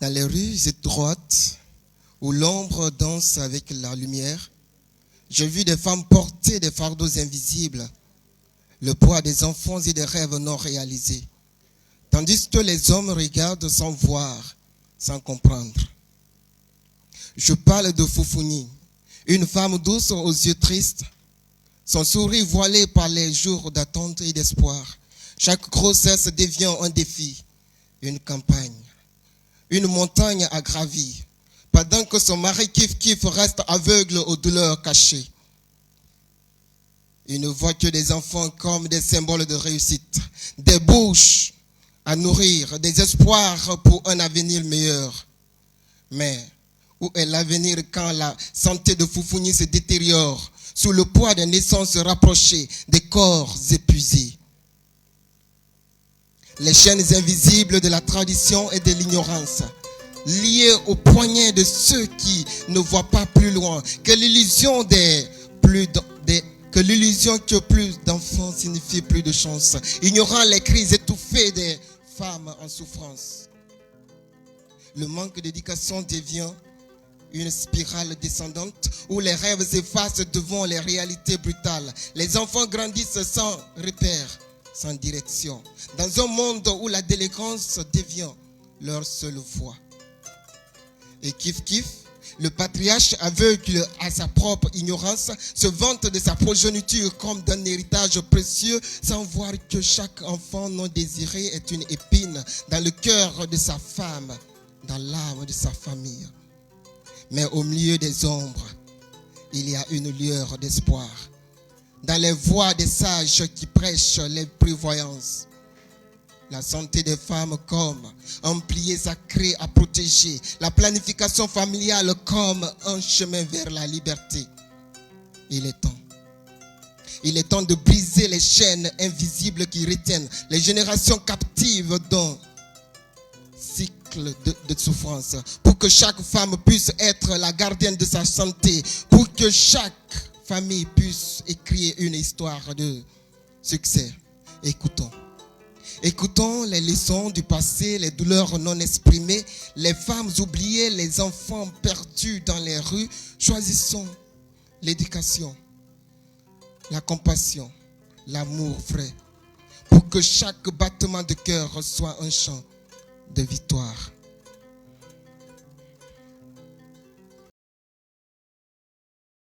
Dans les rues étroites, où l'ombre danse avec la lumière, j'ai vu des femmes porter des fardeaux invisibles, le poids des enfants et des rêves non réalisés, tandis que les hommes regardent sans voir, sans comprendre. Je parle de Foufouni, une femme douce aux yeux tristes, son sourire voilé par les jours d'attente et d'espoir. Chaque grossesse devient un défi, une campagne, une montagne à gravir, pendant que son mari kiff reste aveugle aux douleurs cachées. Il ne voit que des enfants comme des symboles de réussite, des bouches à nourrir, des espoirs pour un avenir meilleur. Mais où est l'avenir quand la santé de Foufouni se détériore sous le poids des naissances rapprochées, des corps épuisés? Les chaînes invisibles de la tradition et de l'ignorance, liées aux poignets de ceux qui ne voient pas plus loin, que l'illusion que plus d'enfants signifie plus de chance, ignorant les cris étouffés des femmes en souffrance. Le manque d'éducation devient une spirale descendante où les rêves s'effacent devant les réalités brutales. Les enfants grandissent sans repère, sans direction, dans un monde où la délinquance devient leur seule voie. Et le patriarche aveugle à sa propre ignorance se vante de sa progéniture comme d'un héritage précieux, sans voir que chaque enfant non désiré est une épine dans le cœur de sa femme, dans l'âme de sa famille. Mais au milieu des ombres, il y a une lueur d'espoir. Dans les voix des sages qui prêchent les prévoyances, la santé des femmes comme un plié sacré à protéger, la planification familiale comme un chemin vers la liberté. Il est temps de briser les chaînes invisibles qui retiennent les générations captives d'un cycle de souffrance, pour que chaque femme puisse être la gardienne de sa santé, pour que chaque famille puisse écrire une histoire de succès. Écoutons les leçons du passé, les douleurs non exprimées, les femmes oubliées, les enfants perdus dans les rues. Choisissons l'éducation, la compassion, l'amour vrai, pour que chaque battement de cœur soit un chant de victoire.